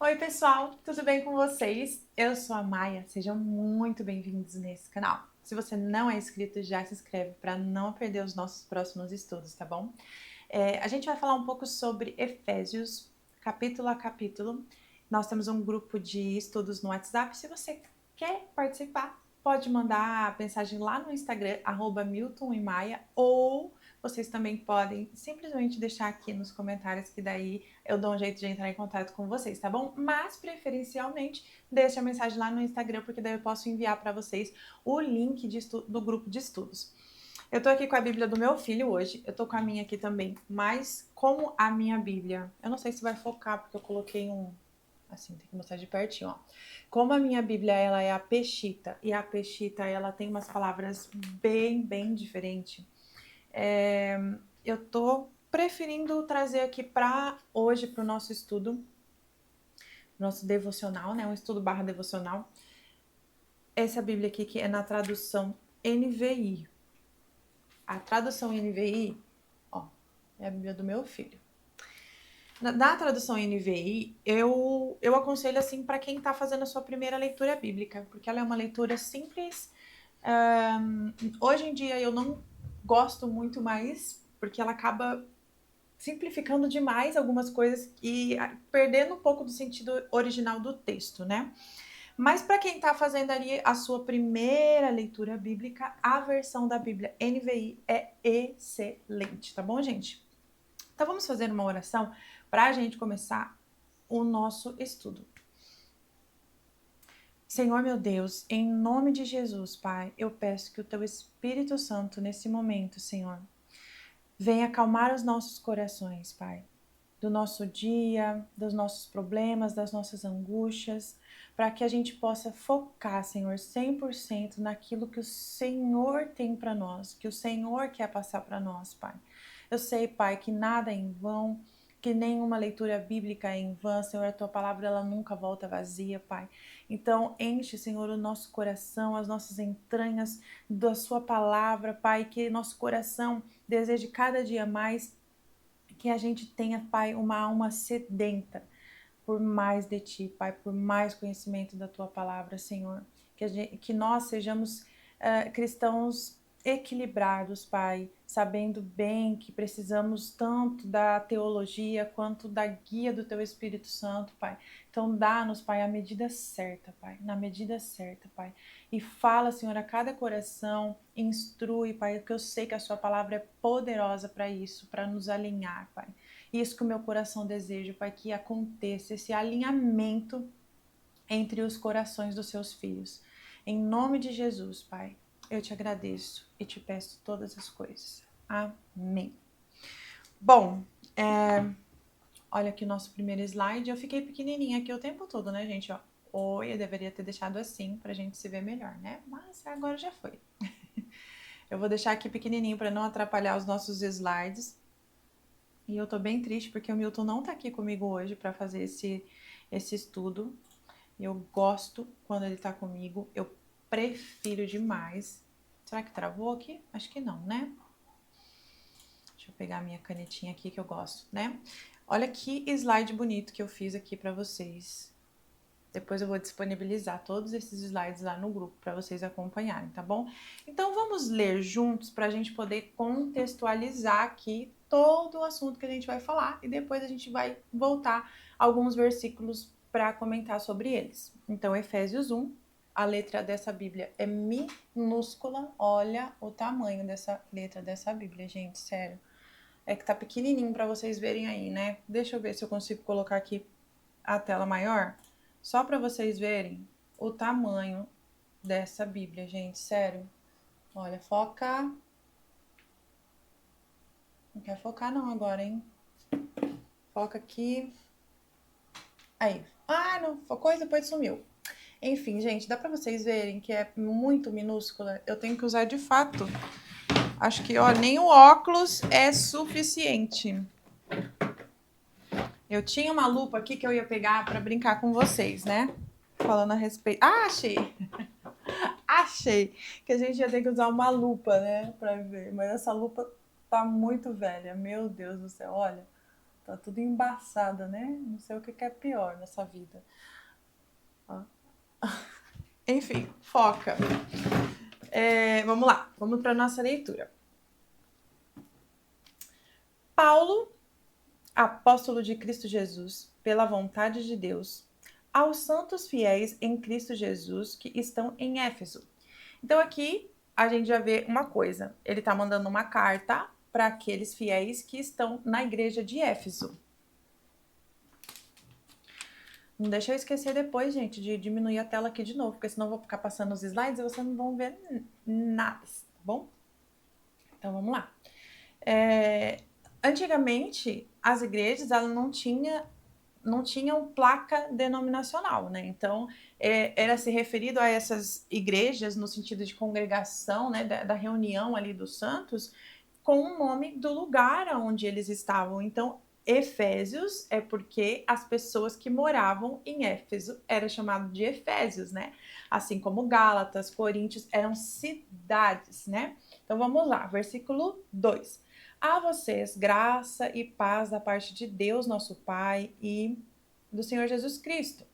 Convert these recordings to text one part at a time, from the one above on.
Oi, pessoal, tudo bem com vocês? Eu sou a Maia, sejam muito bem-vindos nesse canal. Se você não é inscrito, já se inscreve para não perder os nossos próximos estudos, tá bom? A gente vai falar um pouco sobre Efésios, capítulo a capítulo. Nós temos um grupo de estudos no WhatsApp. Se você quer participar, pode mandar a mensagem lá no Instagram, @MiltonEMaia, ou vocês também podem simplesmente deixar aqui nos comentários, que daí eu dou um jeito de entrar em contato com vocês, tá bom? Mas, preferencialmente, deixe a mensagem lá no Instagram, porque daí eu posso enviar para vocês o link do grupo de estudos. Eu tô aqui com a Bíblia do meu filho hoje, eu tô com a minha aqui também, mas como a minha Bíblia, eu não sei se vai focar, porque eu coloquei assim, tem que mostrar de pertinho, ó. Como a minha Bíblia, ela é a Peshitta, e a Peshitta, ela tem umas palavras bem diferentes, eu tô preferindo trazer aqui para hoje, para o nosso estudo, nosso devocional, né? Um estudo / devocional. Essa Bíblia aqui que é na tradução NVI. A tradução NVI, ó, é a Bíblia do meu filho. Na tradução NVI, eu aconselho assim para quem está fazendo a sua primeira leitura bíblica, porque ela é uma leitura simples. Hoje em dia eu não gosto muito mais, porque ela acaba simplificando demais algumas coisas e perdendo um pouco do sentido original do texto, né? Mas para quem está fazendo ali a sua primeira leitura bíblica, a versão da Bíblia NVI é excelente, tá bom, gente? Então vamos fazer uma oração para a gente começar o nosso estudo. Senhor meu Deus, em nome de Jesus, Pai, eu peço que o Teu Espírito Santo, nesse momento, Senhor, venha acalmar os nossos corações, Pai, do nosso dia, dos nossos problemas, das nossas angústias, para que a gente possa focar, Senhor, 100% naquilo que o Senhor tem para nós, que o Senhor quer passar para nós, Pai. Eu sei, Pai, que nada é em vão, que nenhuma leitura bíblica é em vão, Senhor, a Tua palavra ela nunca volta vazia, Pai. Então, enche, Senhor, o nosso coração, as nossas entranhas da Sua palavra, Pai, que nosso coração deseje cada dia mais que a gente tenha, Pai, uma alma sedenta por mais de Ti, Pai, por mais conhecimento da Tua palavra, Senhor. Que nós sejamos cristãos equilibrados, Pai, sabendo bem que precisamos tanto da teologia quanto da guia do Teu Espírito Santo, Pai. Então dá-nos, Pai, a medida certa, Pai, na medida certa, Pai. E fala, Senhor, a cada coração, instrui, Pai, porque eu sei que a Sua palavra é poderosa para isso, para nos alinhar, Pai. Isso que o meu coração deseja, Pai, que aconteça esse alinhamento entre os corações dos seus filhos. Em nome de Jesus, Pai, eu te agradeço e te peço todas as coisas. Amém. Bom, olha aqui o nosso primeiro slide. Eu fiquei pequenininha aqui o tempo todo, né, gente? Ó, oi, eu deveria ter deixado assim pra gente se ver melhor, né? Mas agora já foi. Eu vou deixar aqui pequenininho para não atrapalhar os nossos slides. E eu tô bem triste porque o Milton não tá aqui comigo hoje para fazer esse estudo. Eu gosto quando ele tá comigo, eu prefiro demais. Será que travou aqui? Acho que não, né? Deixa eu pegar a minha canetinha aqui que eu gosto, né? Olha que slide bonito que eu fiz aqui para vocês. Depois eu vou disponibilizar todos esses slides lá no grupo para vocês acompanharem, tá bom? Então vamos ler juntos para a gente poder contextualizar aqui todo o assunto que a gente vai falar e depois a gente vai voltar alguns versículos para comentar sobre eles. Então, Efésios 1, a letra dessa Bíblia é minúscula. Olha o tamanho dessa letra dessa Bíblia, gente, sério. É que tá pequenininho para vocês verem aí, né? Deixa eu ver se eu consigo colocar aqui a tela maior. Só para vocês verem o tamanho dessa Bíblia, gente, sério. Olha, foca. Não quer focar não agora, hein? Foca aqui. Aí. Ah, não focou e depois sumiu. Enfim, gente, dá para vocês verem que é muito minúscula. Eu tenho que usar de fato. Acho que, ó, nem o óculos é suficiente. Eu tinha uma lupa aqui que eu ia pegar para brincar com vocês, né? Falando a respeito. Ah, achei! Achei que a gente ia ter que usar uma lupa, né, pra ver. Mas essa lupa tá muito velha. Meu Deus do céu, olha. Tá tudo embaçado, né? Não sei o que é pior nessa vida. Ó. Enfim, foca. Vamos lá, vamos para nossa leitura. Paulo, apóstolo de Cristo Jesus, pela vontade de Deus, aos santos fiéis em Cristo Jesus que estão em Éfeso. Então aqui a gente já vê uma coisa. Ele está mandando uma carta para aqueles fiéis que estão na igreja de Éfeso. Não deixa eu esquecer depois, gente, de diminuir a tela aqui de novo, porque senão eu vou ficar passando os slides e vocês não vão ver nada, tá bom? Então vamos lá. Antigamente, as igrejas elas não tinham placa denominacional, né? Então, era se referido a essas igrejas no sentido de congregação, né? Da reunião ali dos santos, com o nome do lugar onde eles estavam. Então, Efésios é porque as pessoas que moravam em Éfeso era chamado de Efésios, né? Assim como Gálatas, Coríntios eram cidades, né? Então vamos lá, versículo 2. A vocês graça e paz da parte de Deus, nosso Pai, e do Senhor Jesus Cristo.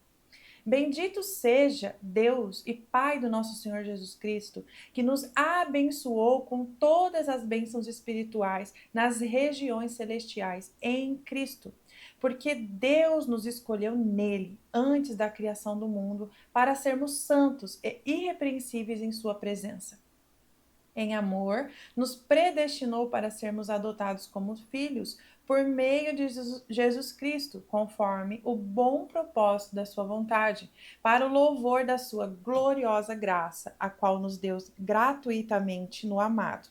Bendito seja Deus e Pai do nosso Senhor Jesus Cristo, que nos abençoou com todas as bênçãos espirituais nas regiões celestiais em Cristo, porque Deus nos escolheu nele antes da criação do mundo para sermos santos e irrepreensíveis em sua presença. Em amor, nos predestinou para sermos adotados como filhos por meio de Jesus Cristo, conforme o bom propósito da sua vontade, para o louvor da sua gloriosa graça, a qual nos deu gratuitamente no amado.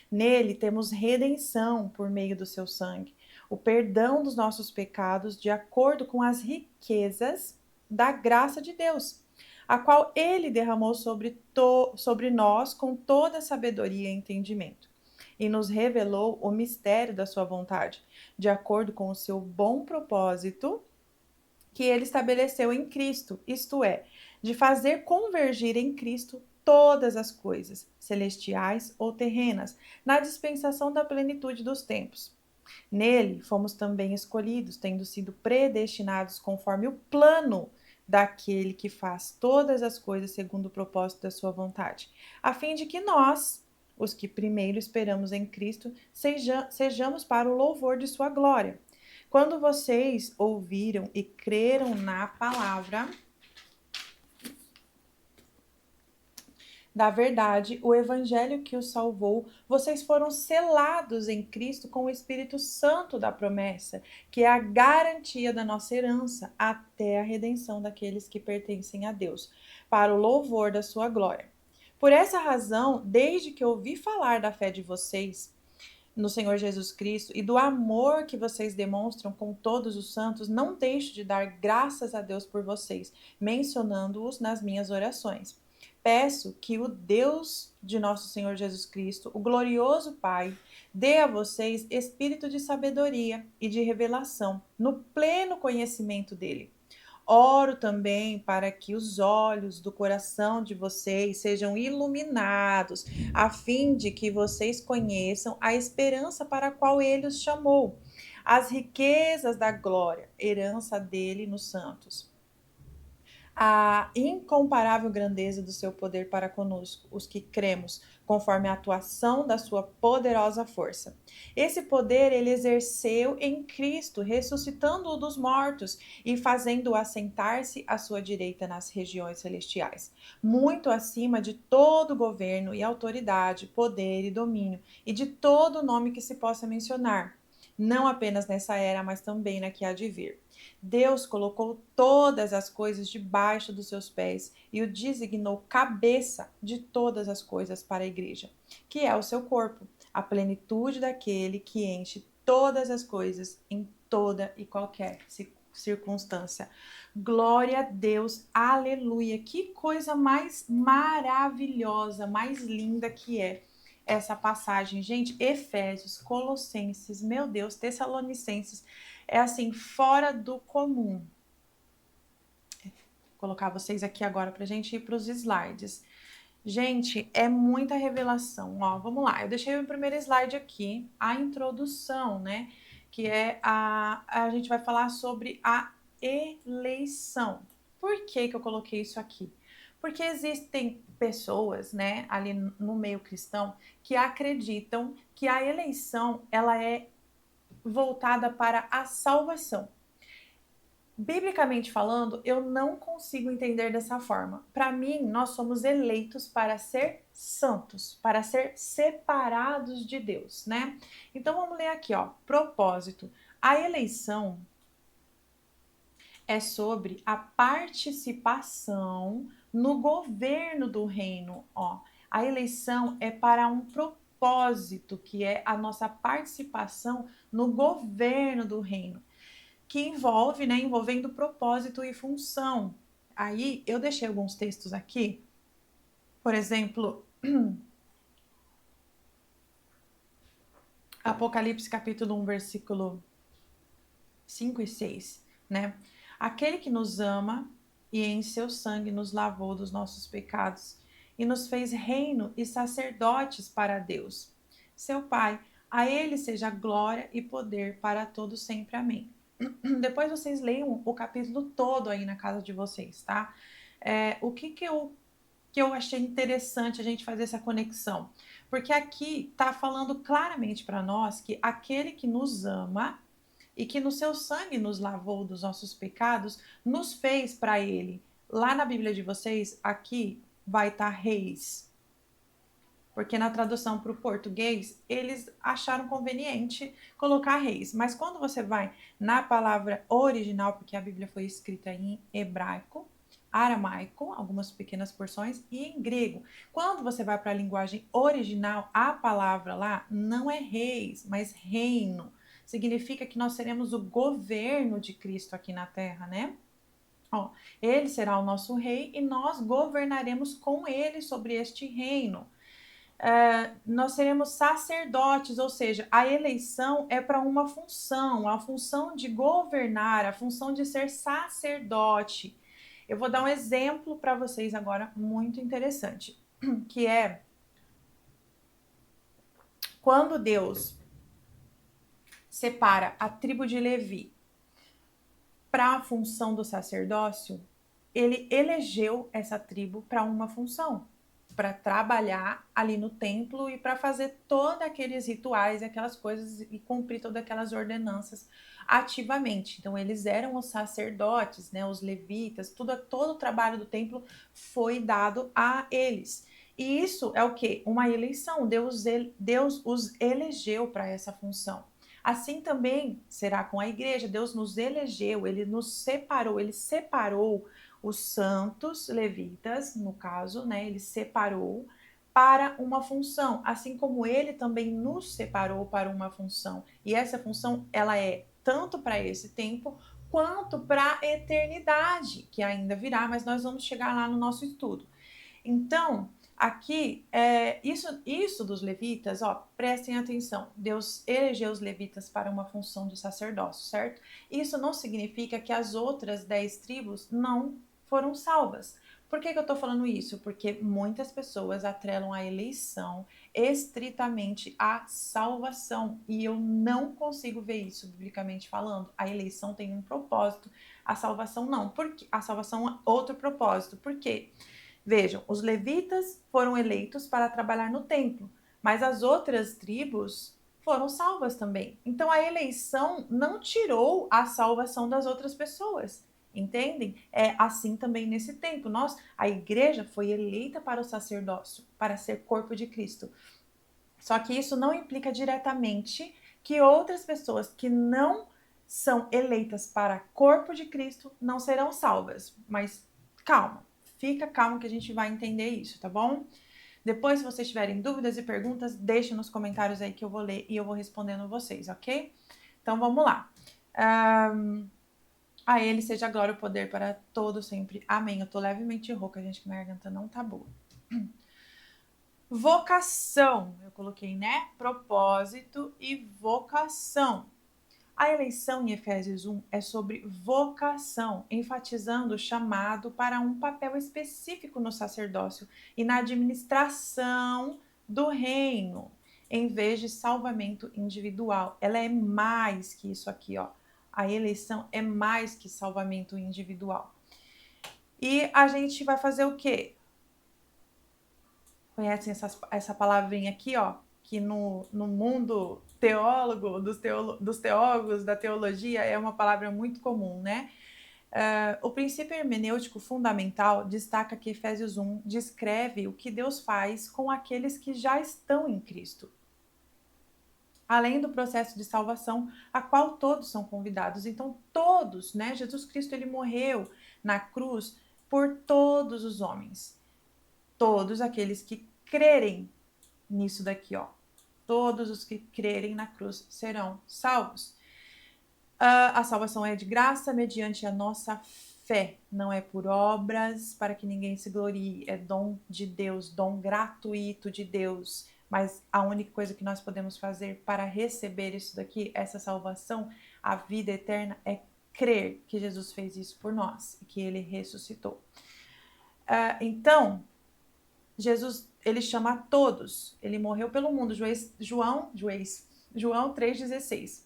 Nele temos redenção por meio do seu sangue, o perdão dos nossos pecados, de acordo com as riquezas da graça de Deus, a qual ele derramou sobre nós com toda sabedoria e entendimento, e nos revelou o mistério da sua vontade, de acordo com o seu bom propósito que ele estabeleceu em Cristo, isto é, de fazer convergir em Cristo todas as coisas, celestiais ou terrenas, na dispensação da plenitude dos tempos. Nele fomos também escolhidos, tendo sido predestinados conforme o plano daquele que faz todas as coisas segundo o propósito da sua vontade, a fim de que nós, os que primeiro esperamos em Cristo, sejamos para o louvor de sua glória. Quando vocês ouviram e creram na palavra da verdade, o evangelho que os salvou, vocês foram selados em Cristo com o Espírito Santo da promessa, que é a garantia da nossa herança até a redenção daqueles que pertencem a Deus, para o louvor da sua glória. Por essa razão, desde que ouvi falar da fé de vocês no Senhor Jesus Cristo e do amor que vocês demonstram com todos os santos, não deixo de dar graças a Deus por vocês, mencionando-os nas minhas orações. Peço que o Deus de nosso Senhor Jesus Cristo, o glorioso Pai, dê a vocês espírito de sabedoria e de revelação no pleno conhecimento dele. Oro também para que os olhos do coração de vocês sejam iluminados, a fim de que vocês conheçam a esperança para a qual ele os chamou, as riquezas da glória, herança dele nos santos, a incomparável grandeza do seu poder para conosco, os que cremos, conforme a atuação da sua poderosa força. Esse poder ele exerceu em Cristo, ressuscitando-o dos mortos e fazendo-o assentar-se à sua direita nas regiões celestiais, muito acima de todo governo e autoridade, poder e domínio, e de todo nome que se possa mencionar, não apenas nessa era, mas também na que há de vir. Deus colocou todas as coisas debaixo dos seus pés e o designou cabeça de todas as coisas para a igreja, que é o seu corpo, a plenitude daquele que enche todas as coisas em toda e qualquer circunstância. Glória a Deus, aleluia. Que coisa mais maravilhosa, mais linda que é essa passagem, gente. Efésios, Colossenses, meu Deus, Tessalonicenses, é assim, fora do comum. Vou colocar vocês aqui agora pra gente ir para os slides. Gente, é muita revelação, ó, vamos lá. Eu deixei o primeiro slide aqui, a introdução, né? que é a gente vai falar sobre a eleição. Por que eu coloquei isso aqui? Porque existem pessoas, né, ali no meio cristão, que acreditam que a eleição, ela é voltada para a salvação. Biblicamente falando, eu não consigo entender dessa forma. Para mim, nós somos eleitos para ser santos, para ser separados de Deus, né? Então vamos ler aqui, ó, propósito. A eleição é sobre a participação no governo do reino, ó. A eleição é para um propósito, que é a nossa participação no governo do reino, que envolve, né, envolvendo propósito e função. Aí eu deixei alguns textos aqui, por exemplo, Apocalipse capítulo 1, versículo 5 e 6, né? Aquele que nos ama e em seu sangue nos lavou dos nossos pecados e nos fez reino e sacerdotes para Deus, seu Pai. A ele seja glória e poder para todos sempre. Amém. Depois vocês leiam o capítulo todo aí na casa de vocês, tá? O que eu achei interessante a gente fazer essa conexão? Porque aqui tá falando claramente para nós que aquele que nos ama e que no seu sangue nos lavou dos nossos pecados, nos fez para ele. Lá na Bíblia de vocês, aqui vai estar reis. Porque na tradução para o português, eles acharam conveniente colocar reis. Mas quando você vai na palavra original, porque a Bíblia foi escrita em hebraico, aramaico, algumas pequenas porções, e em grego. Quando você vai para a linguagem original, a palavra lá não é reis, mas reino. Significa que nós seremos o governo de Cristo aqui na terra, né? Ó, ele será o nosso rei e nós governaremos com ele sobre este reino. Nós seremos sacerdotes, ou seja, a eleição é para uma função, a função de governar, a função de ser sacerdote. Eu vou dar um exemplo para vocês agora muito interessante, que é quando Deus separa a tribo de Levi para a função do sacerdócio, ele elegeu essa tribo para uma função, para trabalhar ali no templo e para fazer todos aqueles rituais, aquelas coisas e cumprir todas aquelas ordenanças ativamente. Então eles eram os sacerdotes, né, os levitas, todo o trabalho do templo foi dado a eles. E isso é o quê? Uma eleição. Deus os elegeu para essa função. Assim também será com a igreja. Deus nos elegeu, ele separou os santos levitas, no caso, né? Ele separou para uma função, assim como ele também nos separou para uma função. E essa função, ela é tanto para esse tempo quanto para a eternidade, que ainda virá, mas nós vamos chegar lá no nosso estudo. Então, aqui, isso dos levitas, ó, prestem atenção. Deus elegeu os levitas para uma função de sacerdócio, certo? Isso não significa que as outras 10 tribos não foram salvas. Por que eu estou falando isso? Porque muitas pessoas atrelam a eleição estritamente à salvação. E eu não consigo ver isso biblicamente falando. A eleição tem um propósito, a salvação não. Porque a salvação é outro propósito. Por quê? Vejam, os levitas foram eleitos para trabalhar no templo, mas as outras tribos foram salvas também. Então a eleição não tirou a salvação das outras pessoas. Entendem? É assim também nesse tempo. A igreja foi eleita para o sacerdócio, para ser corpo de Cristo. Só que isso não implica diretamente que outras pessoas que não são eleitas para corpo de Cristo não serão salvas. Mas calma, fica calmo que a gente vai entender isso, tá bom? Depois, se vocês tiverem dúvidas e perguntas, deixem nos comentários aí que eu vou ler e eu vou respondendo vocês, ok? Então vamos lá. A ele seja a glória e o poder para todo sempre. Amém. Eu tô levemente rouca, gente, que minha garganta não tá boa. Vocação, eu coloquei, né? Propósito e vocação. A eleição em Efésios 1 é sobre vocação, enfatizando o chamado para um papel específico no sacerdócio e na administração do reino. em vez de salvamento individual. Ela é mais que isso aqui, ó. A eleição é mais que salvamento individual. E a gente vai fazer o quê? Conhecem essa palavrinha aqui, ó? Que no mundo teólogo, dos teólogos, da teologia, é uma palavra muito comum, né? O princípio hermenêutico fundamental destaca que Efésios 1 descreve o que Deus faz com aqueles que já estão em Cristo, além do processo de salvação, a qual todos são convidados. Então, todos, né? Jesus Cristo, ele morreu na cruz por todos os homens, todos aqueles que crerem nisso daqui, ó. Todos os que crerem na cruz serão salvos. A salvação é de graça mediante a nossa fé, não é por obras para que ninguém se glorie, é dom de Deus, dom gratuito de Deus. Mas a única coisa que nós podemos fazer para receber isso daqui, essa salvação, a vida eterna, é crer que Jesus fez isso por nós e que ele ressuscitou. Então, Jesus, ele chama a todos, ele morreu pelo mundo, João 3,16.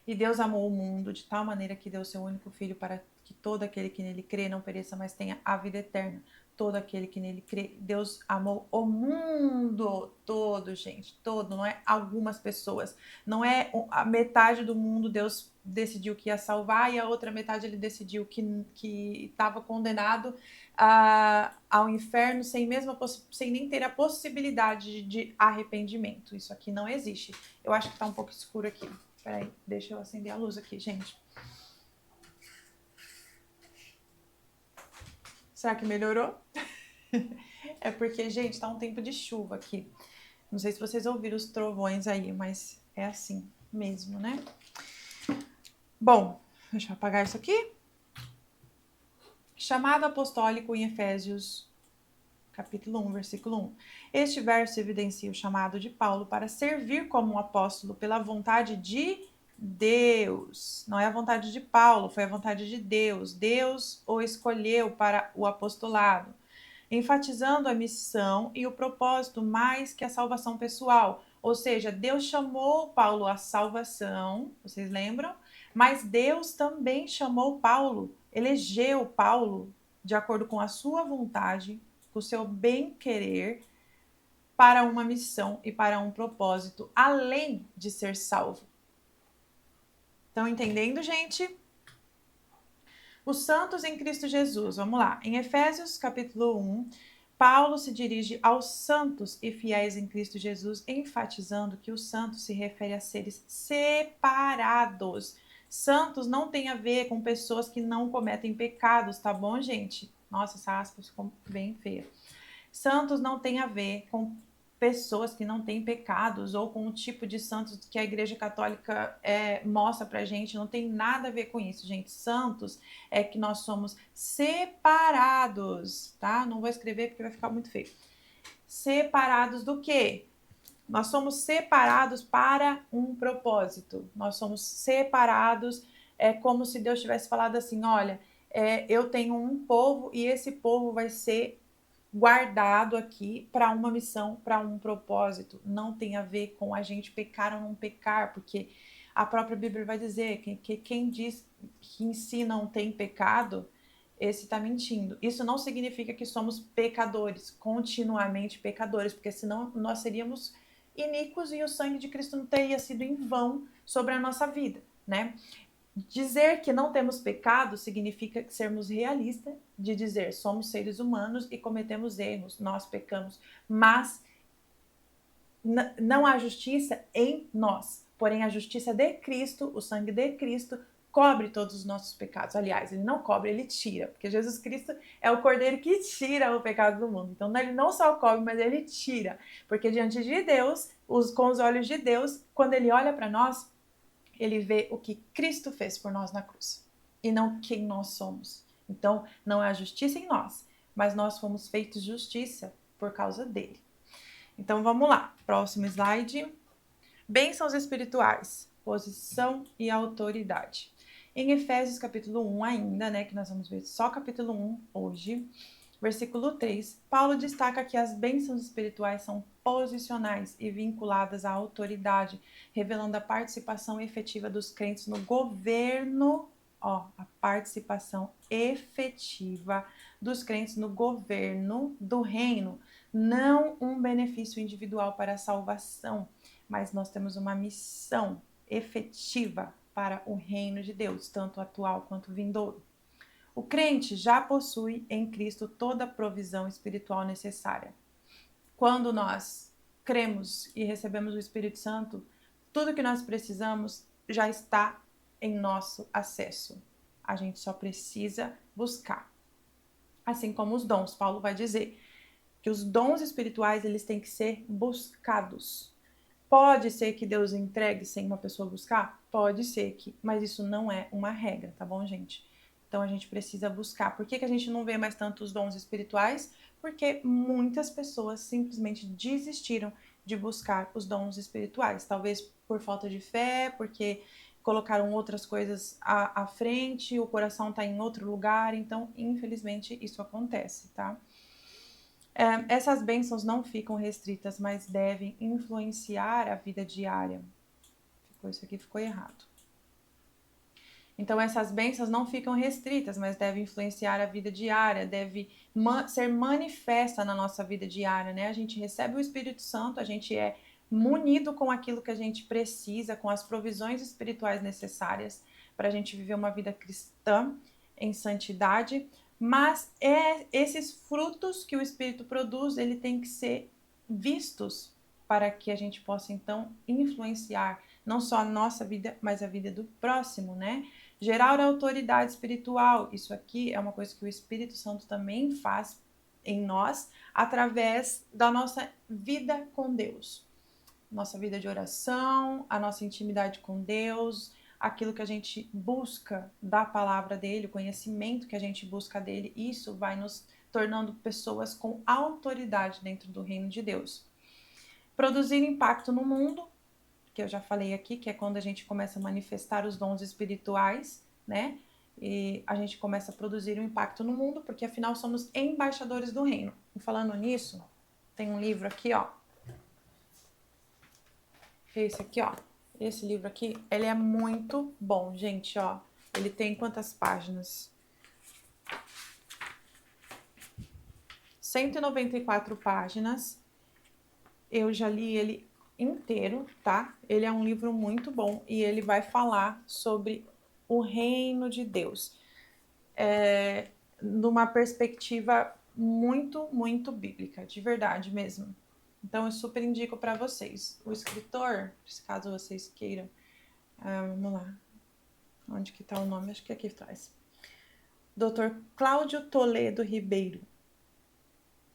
E Deus amou o mundo de tal maneira que deu seu único filho para que todo aquele que nele crê não pereça, mas tenha a vida eterna. Todo aquele que nele crê, Deus amou o mundo todo, gente, todo, não é algumas pessoas, não é a metade do mundo Deus decidiu que ia salvar e a outra metade ele decidiu que estava condenado ao inferno sem nem ter a possibilidade de arrependimento. Isso aqui não existe. Eu acho que está um pouco escuro aqui. Peraí, deixa eu acender a luz aqui, gente. Será que melhorou? É porque, gente, tá um tempo de chuva aqui. Não sei se vocês ouviram os trovões aí, mas é assim mesmo, né? Bom, deixa eu apagar isso aqui. Chamado apostólico em Efésios, capítulo 1, versículo 1. Este verso evidencia o chamado de Paulo para servir como um apóstolo pela vontade de Deus. Não é a vontade de Paulo, foi a vontade de Deus. Deus o escolheu para o apostolado, enfatizando a missão e o propósito mais que a salvação pessoal. Ou seja, Deus chamou Paulo à salvação, vocês lembram? Mas Deus também chamou Paulo, elegeu Paulo de acordo com a sua vontade, com o seu bem-querer, para uma missão e para um propósito, além de ser salvo. Estão entendendo, gente? Os santos em Cristo Jesus. Vamos lá. Em Efésios, capítulo 1, Paulo se dirige aos santos e fiéis em Cristo Jesus, enfatizando que o santo se refere a seres separados. Santos não tem a ver com pessoas que não cometem pecados, tá bom, gente? Nossa, essa aspa ficou bem feia. Santos não tem a ver com pessoas que não têm pecados ou com o tipo de santos que a Igreja Católica mostra pra gente, não tem nada a ver com isso, gente. Santos é que nós somos separados, tá? Não vou escrever porque vai ficar muito feio. Separados do quê? Nós somos separados para um propósito. Nós somos separados, é como se Deus tivesse falado assim, olha, eu tenho um povo e esse povo vai ser guardado aqui para uma missão, para um propósito. Não tem a ver com a gente pecar ou não pecar, porque a própria Bíblia vai dizer que quem diz que em si não tem pecado, esse está mentindo. Isso não significa que somos pecadores, continuamente pecadores, porque senão nós seríamos iníquos e o sangue de Cristo não teria sido em vão sobre a nossa vida, né? Dizer que não temos pecado significa sermos realistas, de dizer somos seres humanos e cometemos erros, nós pecamos, mas não há justiça em nós, porém a justiça de Cristo, o sangue de Cristo, cobre todos os nossos pecados. Aliás, ele não cobre, ele tira, porque Jesus Cristo é o Cordeiro que tira o pecado do mundo. Então ele não só cobre, mas ele tira, porque diante de Deus, com os olhos de Deus, quando ele olha para nós, ele vê o que Cristo fez por nós na cruz e não quem nós somos. Então, não há justiça em nós, mas nós fomos feitos justiça por causa dele. Então, vamos lá. Próximo slide. Bênçãos espirituais, posição e autoridade. Em Efésios capítulo 1 ainda, né, que nós vamos ver só capítulo 1 hoje, Versículo 3, Paulo destaca que as bênçãos espirituais são posicionais e vinculadas à autoridade, revelando a participação efetiva dos crentes no governo, a participação efetiva dos crentes no governo do reino, não um benefício individual para a salvação, mas nós temos uma missão efetiva para o reino de Deus, tanto atual quanto vindouro. O crente já possui em Cristo toda a provisão espiritual necessária. Quando nós cremos e recebemos o Espírito Santo, tudo que nós precisamos já está em nosso acesso. A gente só precisa buscar. Assim como os dons, Paulo vai dizer que os dons espirituais eles têm que ser buscados. Pode ser que Deus entregue sem uma pessoa buscar? Pode ser que, mas isso não é uma regra, tá bom, gente? Então a gente precisa buscar. Por que a gente não vê mais tanto os dons espirituais? Porque muitas pessoas simplesmente desistiram de buscar os dons espirituais. Talvez por falta de fé, porque colocaram outras coisas à frente, o coração está em outro lugar. Então, infelizmente, isso acontece, tá? Essas bênçãos não ficam restritas, mas devem influenciar a vida diária. Isso aqui ficou errado. Então, essas bênçãos não ficam restritas, mas devem influenciar a vida diária, deve ser manifesta na nossa vida diária, né? A gente recebe o Espírito Santo, a gente é munido com aquilo que a gente precisa, com as provisões espirituais necessárias para a gente viver uma vida cristã em santidade, mas esses frutos que o Espírito produz, ele tem que ser vistos para que a gente possa, então, influenciar não só a nossa vida, mas a vida do próximo, né? Gerar autoridade espiritual, isso aqui é uma coisa que o Espírito Santo também faz em nós, através da nossa vida com Deus. Nossa vida de oração, a nossa intimidade com Deus, aquilo que a gente busca da palavra dele, o conhecimento que a gente busca dele, isso vai nos tornando pessoas com autoridade dentro do reino de Deus. Produzir impacto no mundo, que eu já falei aqui, que é quando a gente começa a manifestar os dons espirituais, né? E a gente começa a produzir um impacto no mundo, porque afinal somos embaixadores do reino. E falando nisso, tem um livro aqui, ó. Esse aqui, ó. Esse livro aqui, ele é muito bom, gente, ó. Ele tem quantas páginas? 194 páginas. Eu já li ele inteiro, tá? Ele é um livro muito bom e ele vai falar sobre o reino de Deus, numa perspectiva muito, muito bíblica, de verdade mesmo. Então eu super indico para vocês. O escritor, caso vocês queiram, vamos lá, onde que tá o nome? Acho que aqui atrás. Dr. Cláudio Toledo Ribeiro.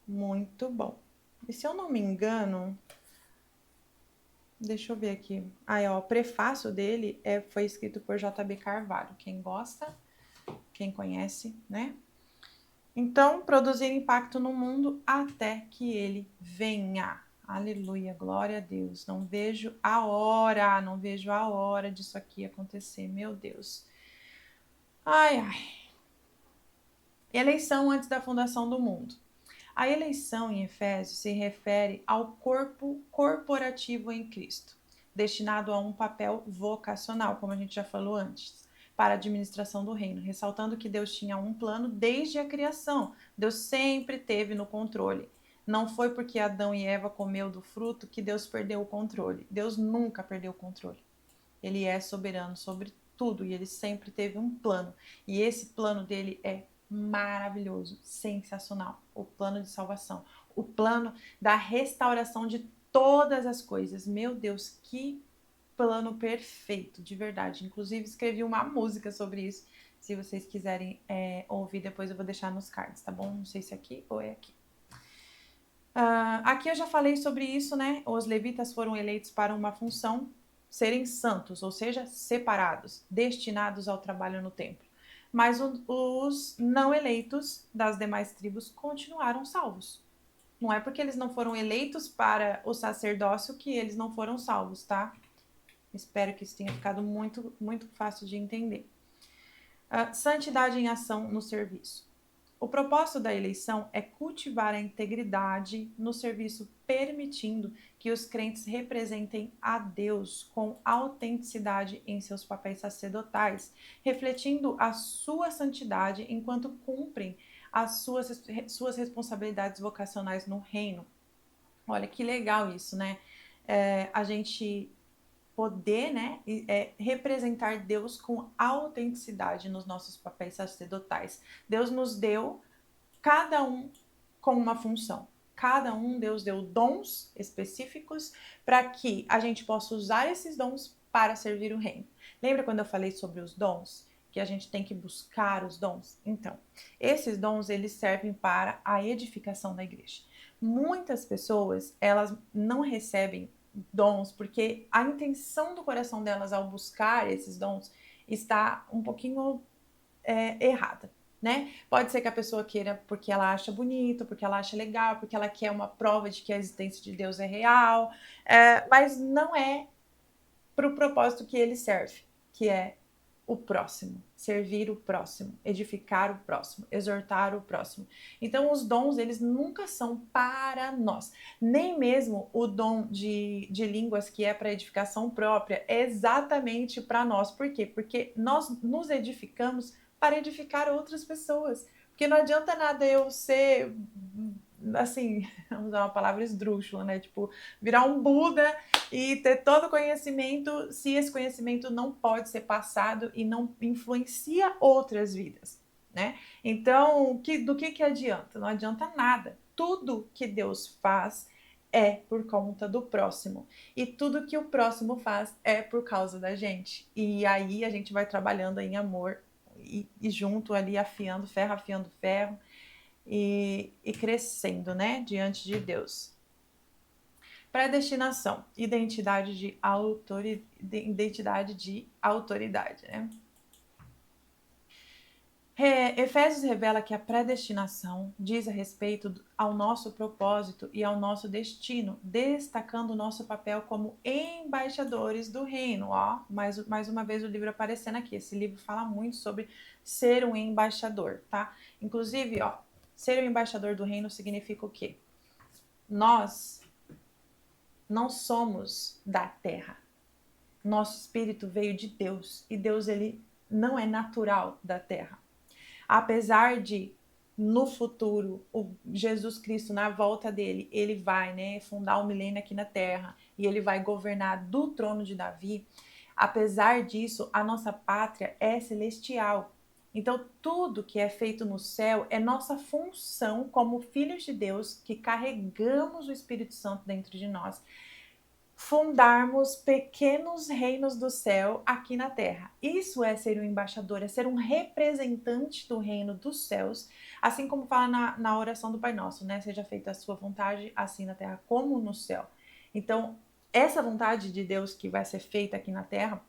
Muito bom. E se eu não me engano, deixa eu ver aqui. O prefácio dele foi escrito por J.B. Carvalho. Quem gosta, quem conhece, né? Então, produzir impacto no mundo até que ele venha. Aleluia, glória a Deus. Não vejo a hora disso aqui acontecer, meu Deus. Ai, ai. Eleição antes da fundação do mundo. A eleição em Efésios se refere ao corpo corporativo em Cristo, destinado a um papel vocacional, como a gente já falou antes, para a administração do reino, ressaltando que Deus tinha um plano desde a criação. Deus sempre teve no controle. Não foi porque Adão e Eva comeu do fruto que Deus perdeu o controle. Deus nunca perdeu o controle. Ele é soberano sobre tudo e ele sempre teve um plano. E esse plano dele é maravilhoso, sensacional. O plano de salvação, o plano da restauração de todas as coisas. Meu Deus, que plano perfeito, de verdade. Inclusive escrevi uma música sobre isso. Se vocês quiserem ouvir, depois eu vou deixar nos cards, tá bom? Não sei se é aqui ou é aqui. Aqui eu já falei sobre isso, né? Os levitas foram eleitos para uma função, serem santos, ou seja, separados, destinados ao trabalho no templo. Mas os não eleitos das demais tribos continuaram salvos. Não é porque eles não foram eleitos para o sacerdócio que eles não foram salvos, tá? Espero que isso tenha ficado muito, muito fácil de entender. Santidade em ação no serviço. O propósito da eleição é cultivar a integridade no serviço, permitindo que os crentes representem a Deus com autenticidade em seus papéis sacerdotais, refletindo a sua santidade enquanto cumprem as suas responsabilidades vocacionais no reino. Olha que legal isso, né? A gente poder, né, representar Deus com autenticidade nos nossos papéis sacerdotais. Deus nos deu cada um com uma função. Cada um, Deus deu dons específicos para que a gente possa usar esses dons para servir o reino. Lembra quando eu falei sobre os dons? Que a gente tem que buscar os dons? Então, esses dons, eles servem para a edificação da igreja. Muitas pessoas, elas não recebem dons porque a intenção do coração delas ao buscar esses dons está um pouquinho errada. Né? Pode ser que a pessoa queira porque ela acha bonito, porque ela acha legal, porque ela quer uma prova de que a existência de Deus é real, mas não é para o propósito que ele serve, que é o próximo, servir o próximo, edificar o próximo, exortar o próximo. Então, os dons, eles nunca são para nós. Nem mesmo o dom de línguas, que é para edificação própria, é exatamente para nós. Por quê? Porque nós nos edificamos para edificar outras pessoas. Porque não adianta nada eu ser, assim, vamos usar uma palavra esdrúxula, né? Tipo, virar um Buda e ter todo o conhecimento, se esse conhecimento não pode ser passado e não influencia outras vidas, né? Então, do que adianta? Não adianta nada. Tudo que Deus faz é por conta do próximo. E tudo que o próximo faz é por causa da gente. E aí a gente vai trabalhando em amor e junto ali afiando ferro e crescendo, né, diante de Deus. Predestinação, identidade de autoridade, né? Efésios revela que a predestinação diz a respeito ao nosso propósito e ao nosso destino, destacando o nosso papel como embaixadores do reino. Ó, mais uma vez o livro aparecendo aqui. Esse livro fala muito sobre ser um embaixador, tá? Inclusive, ó, ser um embaixador do reino significa o quê? Nós não somos da terra. Nosso espírito veio de Deus e Deus, ele não é natural da terra. Apesar de no futuro o Jesus Cristo, na volta dele, ele vai, né, fundar o milênio aqui na terra e ele vai governar do trono de Davi. Apesar disso, a nossa pátria é celestial. Então, tudo que é feito no céu é nossa função como filhos de Deus, que carregamos o Espírito Santo dentro de nós, fundarmos pequenos reinos do céu aqui na terra. Isso é ser um embaixador, é ser um representante do reino dos céus, assim como fala na oração do Pai Nosso, né? Seja feita a sua vontade, assim na terra como no céu. Então, essa vontade de Deus que vai ser feita aqui na terra,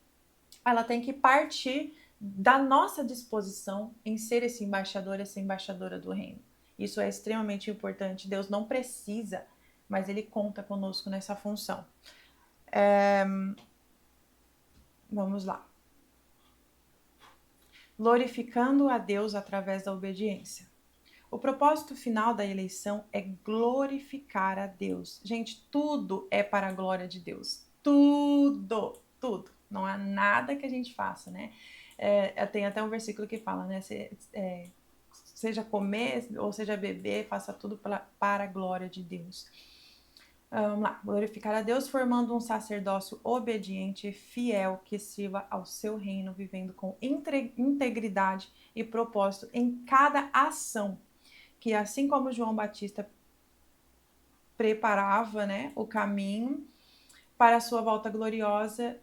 ela tem que partir da nossa disposição em ser esse embaixador, essa embaixadora do reino. Isso é extremamente importante. Deus não precisa, mas Ele conta conosco nessa função. Vamos lá. Glorificando a Deus através da obediência. O propósito final da eleição é glorificar a Deus. Gente, tudo é para a glória de Deus. Tudo, tudo. Não há nada que a gente faça, né? Tem até um versículo que fala, né? Seja comer ou seja beber, faça tudo para a glória de Deus. Vamos lá, glorificar a Deus formando um sacerdócio obediente e fiel que sirva ao seu reino, vivendo com integridade e propósito em cada ação, que assim como João Batista preparava, né, o caminho para a sua volta gloriosa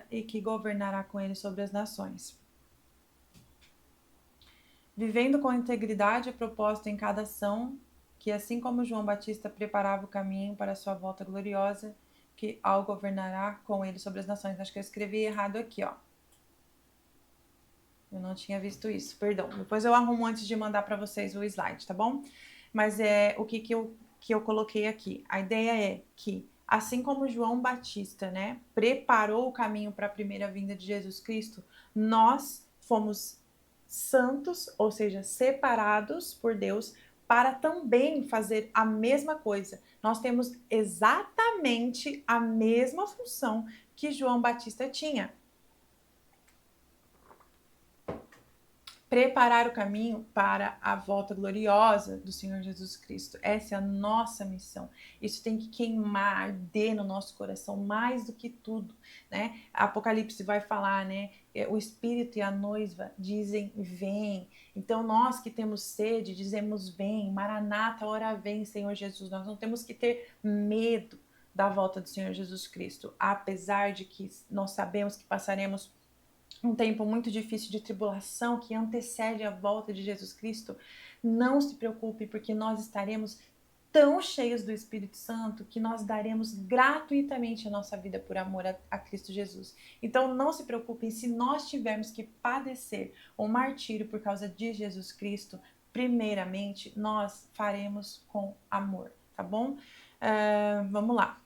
e que governará com ele sobre as nações. Vivendo com integridade e propósito em cada ação, que assim como João Batista preparava o caminho para a sua volta gloriosa, que ao governará com ele sobre as nações. Acho que eu escrevi errado aqui, ó. Eu não tinha visto isso, perdão. Depois eu arrumo antes de mandar para vocês o slide, tá bom? Mas o que eu coloquei aqui. A ideia é que, assim como João Batista, né, preparou o caminho para a primeira vinda de Jesus Cristo, nós fomos santos, ou seja, separados por Deus, para também fazer a mesma coisa. Nós temos exatamente a mesma função que João Batista tinha. Preparar o caminho para a volta gloriosa do Senhor Jesus Cristo. Essa é a nossa missão. Isso tem que queimar, arder no nosso coração mais do que tudo, né? Apocalipse vai falar, né? O Espírito e a noiva dizem vem. Então nós que temos sede dizemos vem. Maranata, ora vem, Senhor Jesus. Nós não temos que ter medo da volta do Senhor Jesus Cristo, apesar de que nós sabemos que passaremos um tempo muito difícil de tribulação que antecede a volta de Jesus Cristo. Não se preocupe, porque nós estaremos tão cheios do Espírito Santo que nós daremos gratuitamente a nossa vida por amor a Cristo Jesus. Então não se preocupem se nós tivermos que padecer um martírio por causa de Jesus Cristo. Primeiramente, nós faremos com amor, tá bom? Vamos lá.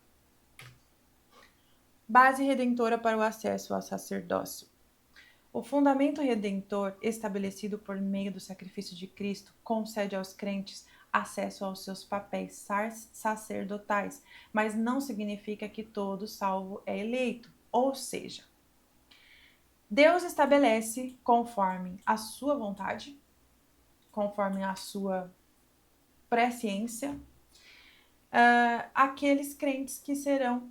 Base redentora para o acesso ao sacerdócio. O fundamento redentor estabelecido por meio do sacrifício de Cristo concede aos crentes acesso aos seus papéis sacerdotais, mas não significa que todo salvo é eleito. Ou seja, Deus estabelece conforme a sua vontade, conforme a sua presciência, aqueles crentes que serão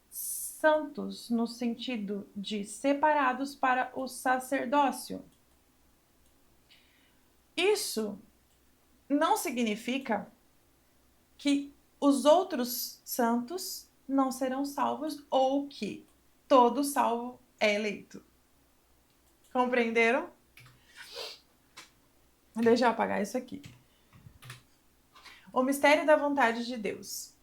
santos no sentido de separados para o sacerdócio. Isso não significa que os outros santos não serão salvos ou que todo salvo é eleito. Compreenderam? Deixa eu apagar isso aqui. O mistério da vontade de Deus.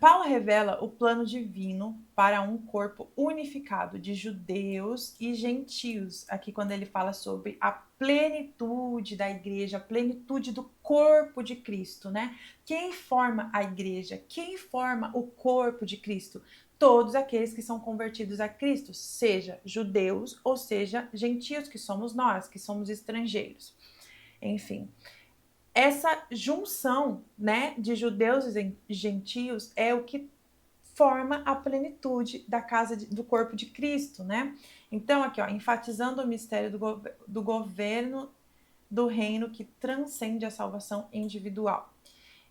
Paulo revela o plano divino para um corpo unificado de judeus e gentios. Aqui quando ele fala sobre a plenitude da igreja, a plenitude do corpo de Cristo, né? Quem forma a igreja? Quem forma o corpo de Cristo? Todos aqueles que são convertidos a Cristo, seja judeus ou seja gentios, que somos nós, que somos estrangeiros. Enfim, essa junção, né, de judeus e gentios é o que forma a plenitude da casa do corpo de Cristo, né? Então aqui, ó, enfatizando o mistério do governo do reino que transcende a salvação individual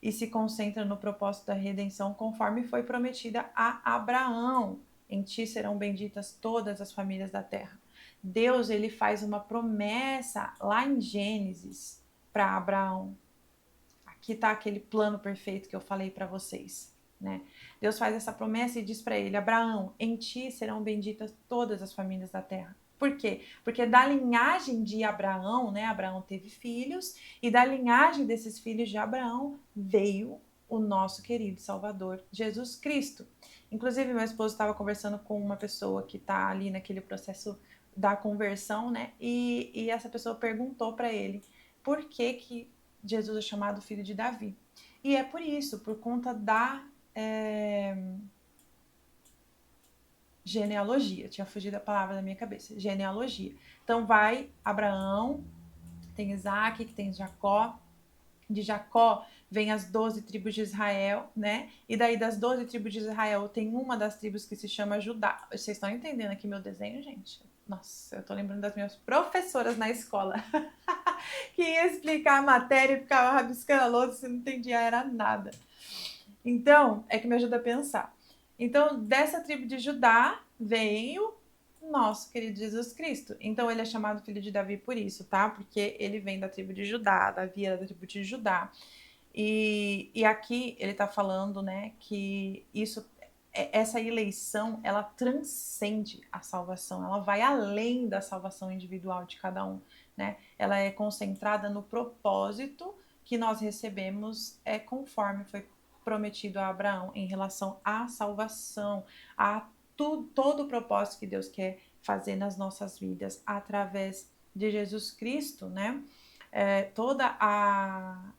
e se concentra no propósito da redenção conforme foi prometida a Abraão. Em ti serão benditas todas as famílias da terra. Deus, ele faz uma promessa lá em Gênesis para Abraão. Aqui está aquele plano perfeito que eu falei para vocês, né? Deus faz essa promessa e diz para ele: Abraão, em ti serão benditas todas as famílias da terra. Por quê? Porque da linhagem de Abraão, né? Abraão teve filhos e da linhagem desses filhos de Abraão veio o nosso querido Salvador, Jesus Cristo. Inclusive, meu esposo estava conversando com uma pessoa que está ali naquele processo da conversão, né? E essa pessoa perguntou para ele por que Jesus é chamado filho de Davi. E é por isso, por conta da genealogia. Tinha fugido a palavra da minha cabeça. Genealogia. Então vai Abraão, tem Isaac, que tem Jacó. De Jacó vem as 12 tribos de Israel, né? E daí das 12 tribos de Israel tem uma das tribos que se chama Judá. Vocês estão entendendo aqui meu desenho, gente? Nossa, eu tô lembrando das minhas professoras na escola que ia explicar a matéria e ficava rabiscando a lousa, e não entendia era nada. Então, é que me ajuda a pensar. Então, dessa tribo de Judá veio nosso querido Jesus Cristo. Então, ele é chamado filho de Davi por isso, tá? Porque ele vem da tribo de Judá, Davi era da tribo de Judá. E aqui ele tá falando, né, que essa eleição, ela transcende a salvação, ela vai além da salvação individual de cada um, né? Ela é concentrada no propósito que nós recebemos conforme foi prometido a Abraão em relação à salvação, a todo o propósito que Deus quer fazer nas nossas vidas através de Jesus Cristo, né? Toda a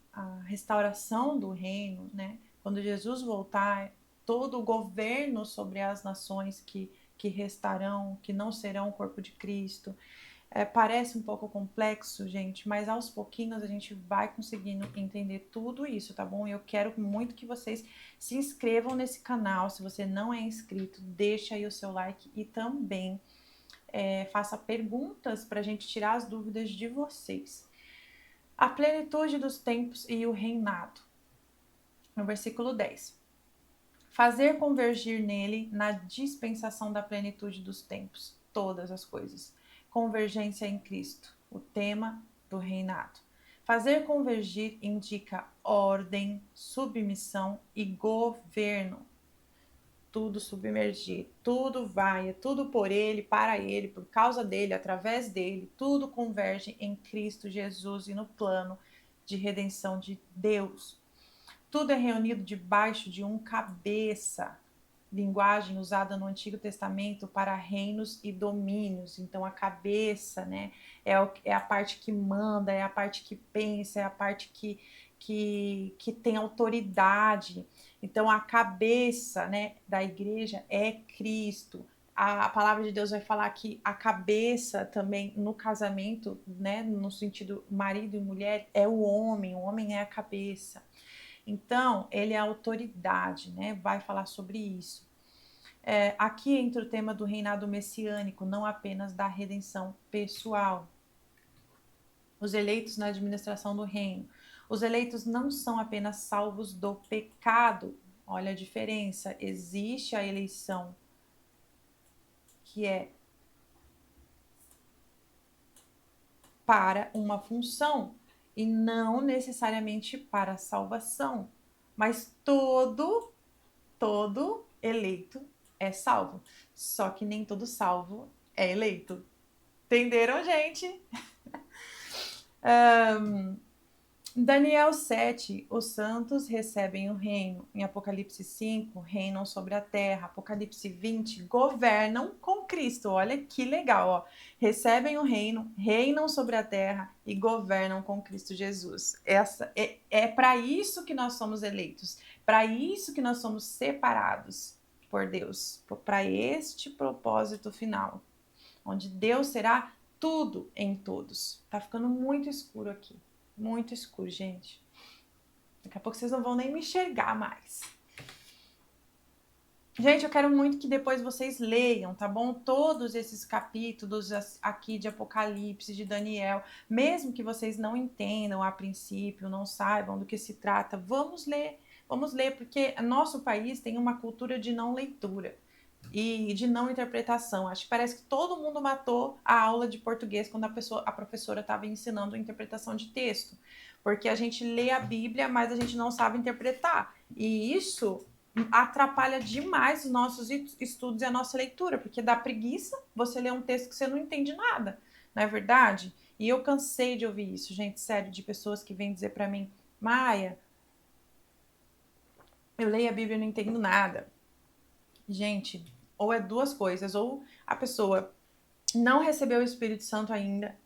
restauração do reino, né? Quando Jesus voltar, todo o governo sobre as nações que restarão, que não serão o corpo de Cristo, Parece um pouco complexo, gente, mas aos pouquinhos a gente vai conseguindo entender tudo isso, tá bom? Eu quero muito que vocês se inscrevam nesse canal. Se você não é inscrito, deixa aí o seu like e também faça perguntas para a gente tirar as dúvidas de vocês. A plenitude dos tempos e o reinado. No versículo 10. Fazer convergir nele, na dispensação da plenitude dos tempos, todas as coisas. Convergência em Cristo, o tema do reinado. Fazer convergir indica ordem, submissão e governo. Tudo submergir, tudo vai, é tudo por ele, para ele, por causa dele, através dele, tudo converge em Cristo Jesus e no plano de redenção de Deus. Tudo é reunido debaixo de um cabeça, linguagem usada no Antigo Testamento para reinos e domínios. Então, a cabeça, né, é a parte que manda, é a parte que pensa, é a parte que tem autoridade. Então, a cabeça, né, da igreja é Cristo. A palavra de Deus vai falar que a cabeça também no casamento, né, no sentido marido e mulher, é o homem é a cabeça. Então, ele é a autoridade, né? Vai falar sobre isso. Aqui entra o tema do reinado messiânico, não apenas da redenção pessoal. Os eleitos na administração do reino. Os eleitos não são apenas salvos do pecado. Olha a diferença. Existe a eleição que é para uma função e não necessariamente para a salvação. Mas todo eleito é salvo. Só que nem todo salvo é eleito. Entenderam, gente? Daniel 7, os santos recebem o reino. Em Apocalipse 5, reinam sobre a terra. Apocalipse 20, governam com Cristo. Olha que legal, ó. Recebem o reino, reinam sobre a terra e governam com Cristo Jesus. É para isso que nós somos eleitos. Para isso que nós somos separados por Deus. Para este propósito final. Onde Deus será tudo em todos. Tá ficando muito escuro aqui. Muito escuro, gente. Daqui a pouco vocês não vão nem me enxergar mais. Gente, eu quero muito que depois vocês leiam, tá bom? Todos esses capítulos aqui de Apocalipse, de Daniel. Mesmo que vocês não entendam a princípio, não saibam do que se trata, vamos ler. Vamos ler, porque nosso país tem uma cultura de não leitura e de não interpretação. Acho que parece que todo mundo matou a aula de português quando a professora estava ensinando interpretação de texto, porque a gente lê a Bíblia, mas a gente não sabe interpretar, e isso atrapalha demais os nossos estudos e a nossa leitura, porque dá preguiça você ler um texto que você não entende nada, não é verdade? E eu cansei de ouvir isso, gente, sério, de pessoas que vêm dizer para mim: Maia, eu leio a Bíblia e não entendo nada. Gente, ou é duas coisas, ou a pessoa não recebeu o Espírito Santo ainda,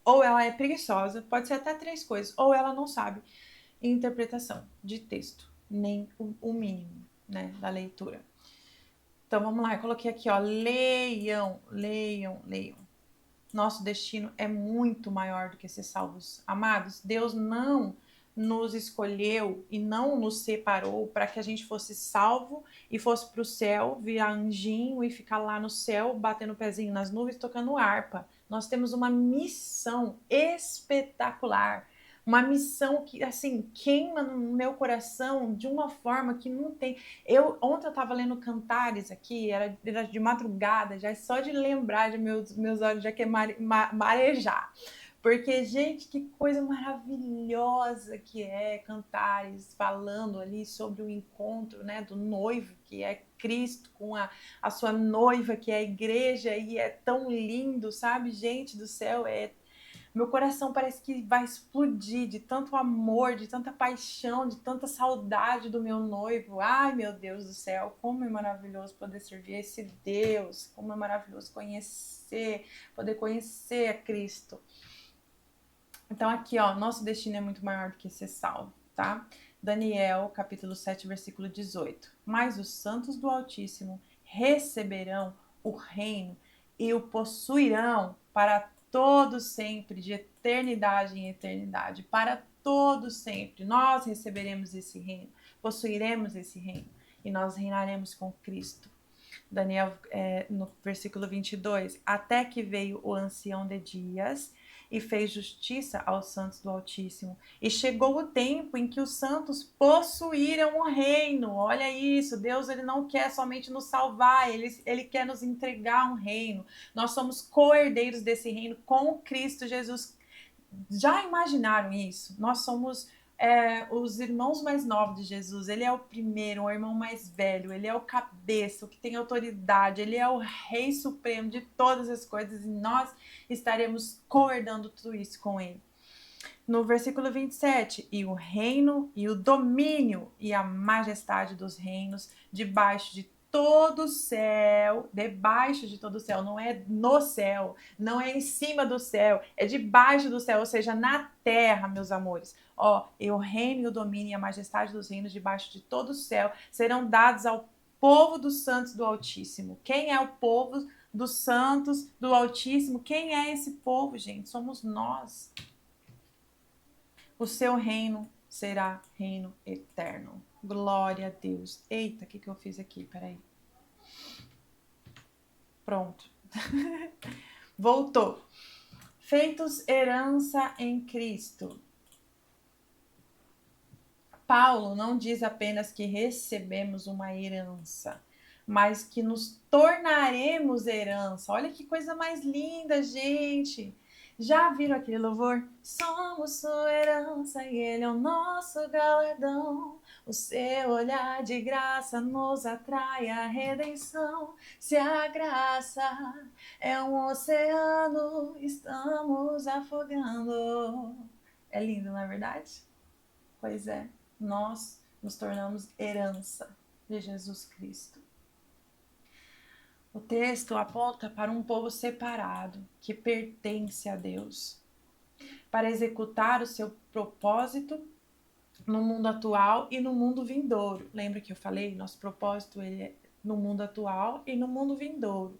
ou ela é preguiçosa, pode ser até três coisas, ou ela não sabe interpretação de texto, nem o mínimo, né, da leitura. Então vamos lá, eu coloquei aqui, ó, leiam. Nosso destino é muito maior do que ser salvos. Amados, Deus não nos escolheu e não nos separou para que a gente fosse salvo e fosse para o céu, virar anjinho e ficar lá no céu batendo o pezinho nas nuvens, tocando harpa. Nós temos uma missão espetacular, uma missão que, assim, queima no meu coração de uma forma que não tem. Ontem eu estava lendo Cantares aqui, era de madrugada, já só de lembrar, de meus olhos já quer marejar. Porque, gente, que coisa maravilhosa que é Cantares, falando ali sobre o encontro, né, do noivo, que é Cristo, com a sua noiva, que é a igreja, e é tão lindo, sabe? Gente do céu, meu coração parece que vai explodir de tanto amor, de tanta paixão, de tanta saudade do meu noivo. Ai, meu Deus do céu, como é maravilhoso poder servir a esse Deus, como é maravilhoso poder conhecer a Cristo. Então aqui, ó, nosso destino é muito maior do que ser salvo, tá? Daniel, capítulo 7, versículo 18. Mas os santos do Altíssimo receberão o reino e o possuirão para todo sempre, de eternidade em eternidade, para todo sempre. Nós receberemos esse reino, possuiremos esse reino e nós reinaremos com Cristo. Daniel, no versículo 22, até que veio o ancião de dias e fez justiça aos santos do Altíssimo. E chegou o tempo em que os santos possuíram o reino. Olha isso, Deus ele não quer somente nos salvar, ele quer nos entregar um reino. Nós somos co-herdeiros desse reino com Cristo Jesus. Já imaginaram isso? Nós somos os irmãos mais novos de Jesus. Ele é o primeiro, o irmão mais velho. Ele é o cabeça, o que tem autoridade. Ele é o rei supremo de todas as coisas. E nós estaremos co-herdando tudo isso com ele. No versículo 27, e o reino e o domínio e a majestade dos reinos debaixo de todo o céu, debaixo de todo o céu, não é no céu, não é em cima do céu, é debaixo do céu, ou seja, na terra, meus amores. Ó, e o reino e o domínio e a majestade dos reinos debaixo de todo o céu serão dados ao povo dos santos do Altíssimo. Quem é o povo dos santos do Altíssimo? Quem é esse povo, gente? Somos nós. O seu reino será reino eterno. Glória a Deus. Eita, o que eu fiz aqui? Peraí. Pronto. Voltou. Feitos herança em Cristo. Paulo não diz apenas que recebemos uma herança, mas que nos tornaremos herança. Olha que coisa mais linda, gente. Já viram aquele louvor? Somos sua herança e ele é o nosso galardão. O seu olhar de graça nos atrai à redenção. Se a graça é um oceano, estamos afogando. É lindo, não é verdade? Pois é, nós nos tornamos herança de Jesus Cristo. O texto aponta para um povo separado, que pertence a Deus, para executar o seu propósito no mundo atual e no mundo vindouro. Lembra que eu falei? Nosso propósito ele é no mundo atual e no mundo vindouro.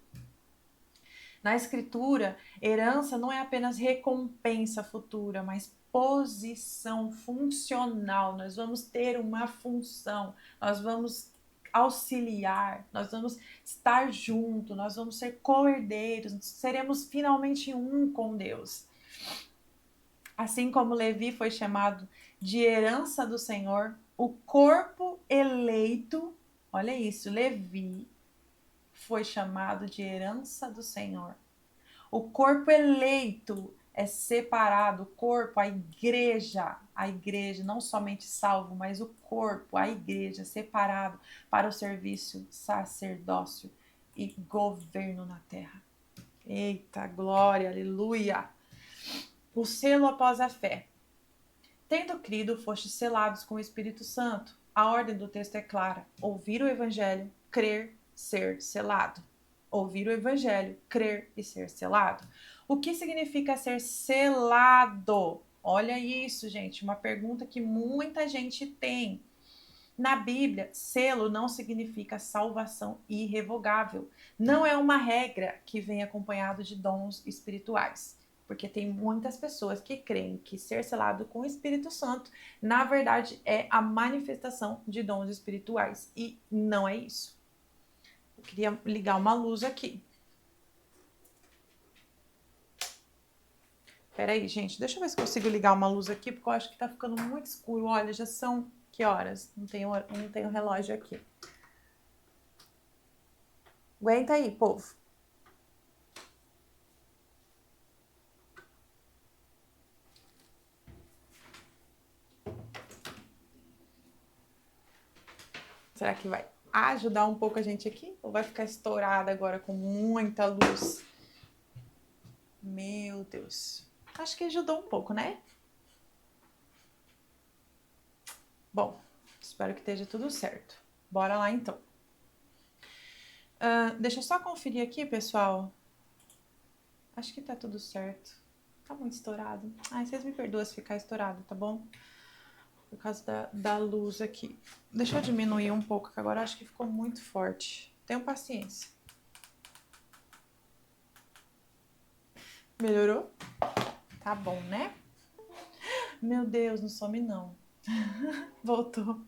Na Escritura, herança não é apenas recompensa futura, mas posição funcional. Nós vamos ter uma função, nós vamos auxiliar, nós vamos estar juntos, nós vamos ser co-herdeiros, seremos finalmente um com Deus. Assim como Levi foi chamado de herança do Senhor, o corpo eleito, olha isso, Levi foi chamado de herança do Senhor. O corpo eleito é separado, o corpo, a igreja, não somente salvo, mas o corpo, a igreja, separado para o serviço, sacerdócio e governo na terra. Eita, glória, aleluia! O selo após a fé. Tendo crido, fostes selados com o Espírito Santo. A ordem do texto é clara: ouvir o evangelho, crer, ser selado. Ouvir o evangelho, crer e ser selado. O que significa ser selado? Olha isso, gente, uma pergunta que muita gente tem. Na Bíblia, selo não significa salvação irrevogável. Não é uma regra que vem acompanhado de dons espirituais. Porque tem muitas pessoas que creem que ser selado com o Espírito Santo, na verdade, é a manifestação de dons espirituais. E não é isso. Eu queria ligar uma luz aqui. Peraí, gente, deixa eu ver se consigo ligar uma luz aqui, porque eu acho que tá ficando muito escuro. Olha, já são que horas? Não tenho relógio aqui. Aguenta aí, povo. Será que vai ajudar um pouco a gente aqui? Ou vai ficar estourada agora com muita luz? Meu Deus. Acho que ajudou um pouco, né? Bom, espero que esteja tudo certo. Bora lá, então. Deixa eu só conferir aqui, pessoal. Acho que tá tudo certo. Tá muito estourado. Ai, vocês me perdoam se ficar estourado, tá bom? Por causa da luz aqui. Deixa eu diminuir um pouco, que agora acho que ficou muito forte. Tenham paciência. Melhorou? Tá bom, né? Meu Deus, não some não. Voltou.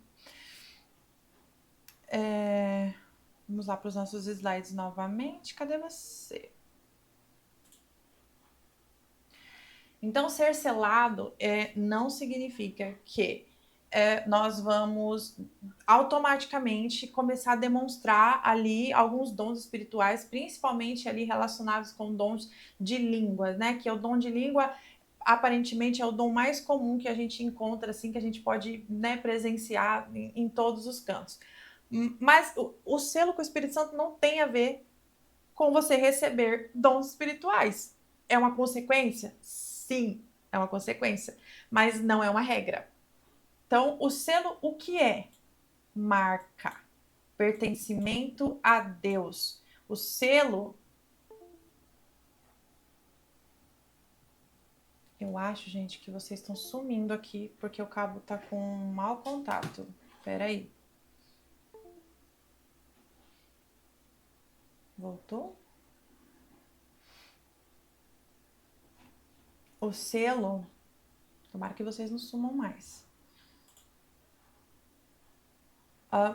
Vamos lá para os nossos slides novamente. Cadê você? Então, ser selado não significa que nós vamos automaticamente começar a demonstrar ali alguns dons espirituais, principalmente ali relacionados com dons de línguas, né? Que é o dom de língua, aparentemente, é o dom mais comum que a gente encontra, assim, que a gente pode, né, presenciar em todos os cantos. Mas o selo com o Espírito Santo não tem a ver com você receber dons espirituais. É uma consequência? Sim, é uma consequência, mas não é uma regra. Então, o selo, o que é? Marca, pertencimento a Deus. O selo, eu acho, gente, que vocês estão sumindo aqui porque o cabo tá com mau contato. Espera aí. Voltou? O selo, tomara que vocês não sumam mais.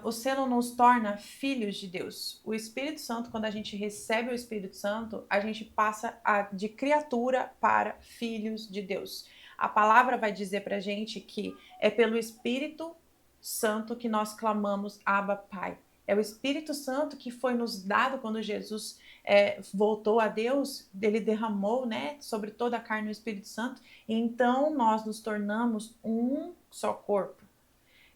O selo nos torna filhos de Deus. O Espírito Santo, quando a gente recebe o Espírito Santo, a gente passa de criatura para filhos de Deus. A palavra vai dizer para a gente que é pelo Espírito Santo que nós clamamos Abba, Pai. É o Espírito Santo que foi nos dado quando Jesus voltou a Deus, ele derramou, né, sobre toda a carne o Espírito Santo, e então nós nos tornamos um só corpo.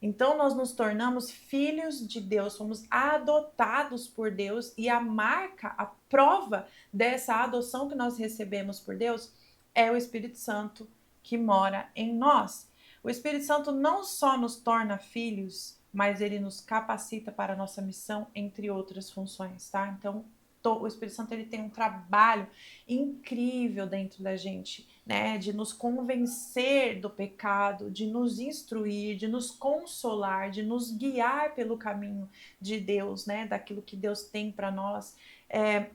Então, nós nos tornamos filhos de Deus, fomos adotados por Deus, e a marca, a prova dessa adoção que nós recebemos por Deus é o Espírito Santo que mora em nós. O Espírito Santo não só nos torna filhos, mas ele nos capacita para a nossa missão, entre outras funções, tá? Então, o Espírito Santo ele tem um trabalho incrível dentro da gente, né? De nos convencer do pecado, de nos instruir, de nos consolar, de nos guiar pelo caminho de Deus, né? Daquilo que Deus tem para nós,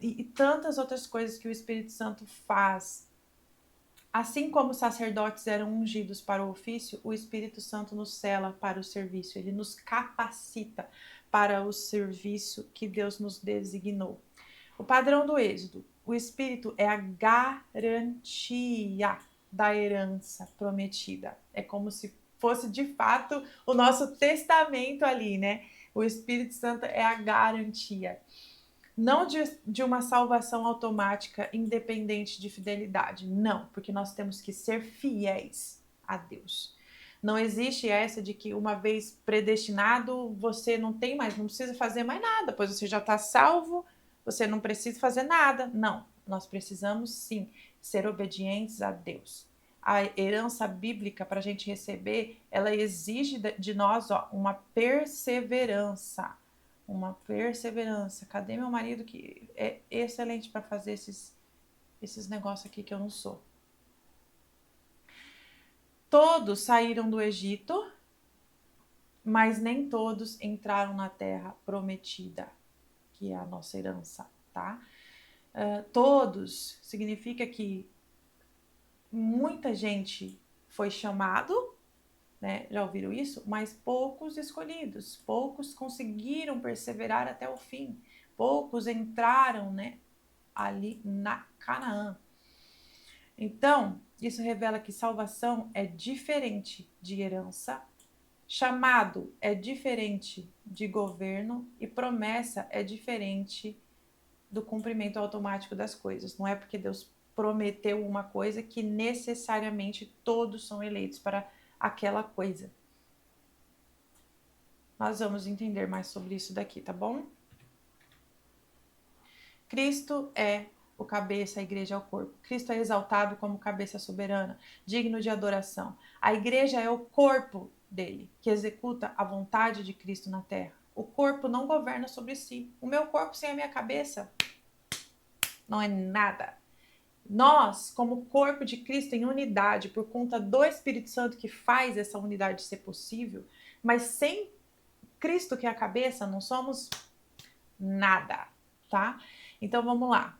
e tantas outras coisas que o Espírito Santo faz. Assim como os sacerdotes eram ungidos para o ofício, o Espírito Santo nos sela para o serviço, ele nos capacita para o serviço que Deus nos designou. O padrão do Êxodo. O Espírito é a garantia da herança prometida. É como se fosse de fato o nosso testamento ali, né? O Espírito Santo é a garantia. Não de uma salvação automática, independente de fidelidade. Não, porque nós temos que ser fiéis a Deus. Não existe essa de que uma vez predestinado, você não tem mais, não precisa fazer mais nada, pois você já está salvo, você não precisa fazer nada. Não, nós precisamos sim ser obedientes a Deus. A herança bíblica para a gente receber, ela exige de nós uma perseverança. Uma perseverança. Cadê meu marido que é excelente para fazer esses negócios aqui que eu não sou? Todos saíram do Egito, mas nem todos entraram na terra prometida, que é a nossa herança, tá? Todos significa que muita gente foi chamado, né? Já ouviram isso? Mas poucos escolhidos, poucos conseguiram perseverar até o fim, poucos entraram, né, ali na Canaã. Então, isso revela que salvação é diferente de herança, chamado é diferente de governo e promessa é diferente do cumprimento automático das coisas. Não é porque Deus prometeu uma coisa que necessariamente todos são eleitos para aquela coisa. Nós vamos entender mais sobre isso daqui, tá bom? Cristo é o cabeça, a igreja é o corpo. Cristo é exaltado como cabeça soberana, digno de adoração. A igreja é o corpo dele, que executa a vontade de Cristo na terra. O corpo não governa sobre si. O meu corpo sem a minha cabeça não é nada. Nós, como corpo de Cristo em unidade, por conta do Espírito Santo que faz essa unidade ser possível, mas sem Cristo que é a cabeça, não somos nada, tá? Então vamos lá.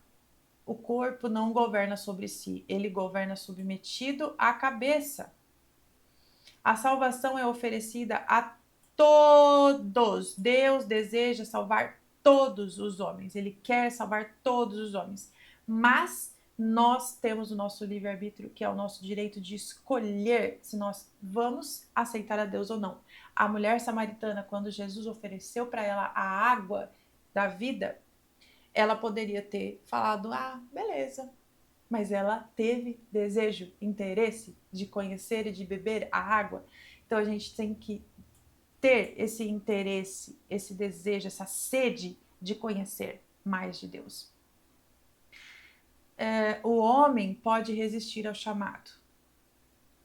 o corpo não governa sobre si, ele governa submetido à cabeça. A salvação é oferecida a todos. Deus deseja salvar todos os homens. Ele quer salvar todos os homens. Mas nós temos o nosso livre-arbítrio, que é o nosso direito de escolher se nós vamos aceitar a Deus ou não. A mulher samaritana, quando Jesus ofereceu para ela a água da vida, ela poderia ter falado: ah, beleza. Mas ela teve desejo, interesse de conhecer e de beber a água. Então a gente tem que ter esse interesse, esse desejo, essa sede de conhecer mais de Deus. O homem pode resistir ao chamado?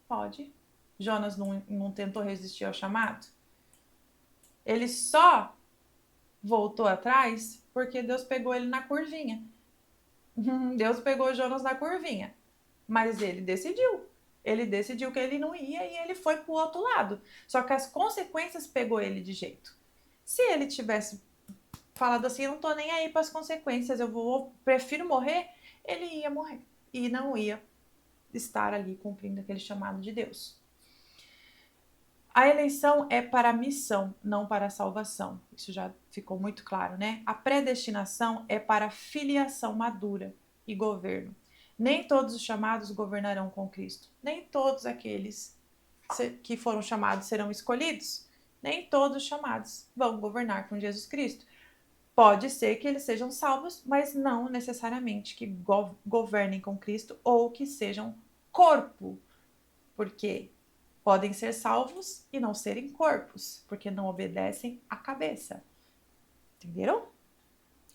Pode. Jonas não tentou resistir ao chamado? Ele só voltou atrás porque Deus pegou ele na curvinha. Deus pegou Jonas na curvinha. Mas ele decidiu. Ele decidiu que ele não ia e ele foi pro outro lado. Só que as consequências pegou ele de jeito. Se ele tivesse falado assim, eu não tô nem aí para as consequências, prefiro morrer, ele ia morrer e não ia estar ali cumprindo aquele chamado de Deus. A eleição é para a missão, não para a salvação. Isso já ficou muito claro, né? A predestinação é para a filiação madura e governo. Nem todos os chamados governarão com Cristo. Nem todos aqueles que foram chamados serão escolhidos. Nem todos os chamados vão governar com Jesus Cristo. Pode ser que eles sejam salvos, mas não necessariamente que governem com Cristo ou que sejam corpo. Porque podem ser salvos e não serem corpos, porque não obedecem à cabeça. Entenderam?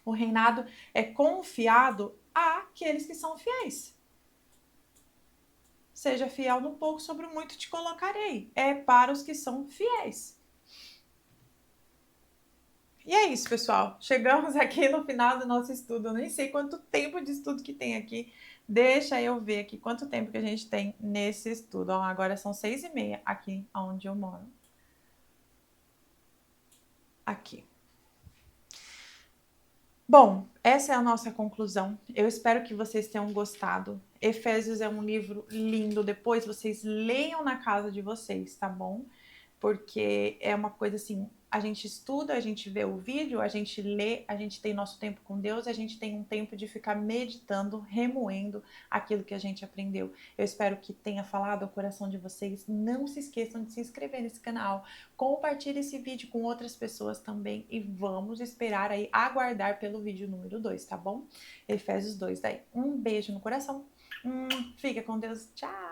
O reinado é confiado àqueles que são fiéis. Seja fiel no pouco, sobre o muito te colocarei. É para os que são fiéis. E é isso, pessoal. Chegamos aqui no final do nosso estudo. Eu nem sei quanto tempo de estudo que tem aqui. Deixa eu ver aqui quanto tempo que a gente tem nesse estudo. Ó, agora são 6h30 aqui onde eu moro. Aqui. Bom, essa é a nossa conclusão. Eu espero que vocês tenham gostado. Efésios é um livro lindo. Depois vocês leiam na casa de vocês, tá bom? Porque é uma coisa assim, a gente estuda, a gente vê o vídeo, a gente lê, a gente tem nosso tempo com Deus, a gente tem um tempo de ficar meditando, remoendo aquilo que a gente aprendeu. Eu espero que tenha falado ao coração de vocês. Não se esqueçam de se inscrever nesse canal, compartilhe esse vídeo com outras pessoas também e vamos esperar aí, aguardar pelo vídeo número 2, tá bom? Efésios 2 daí. Um beijo no coração. Fica com Deus. Tchau!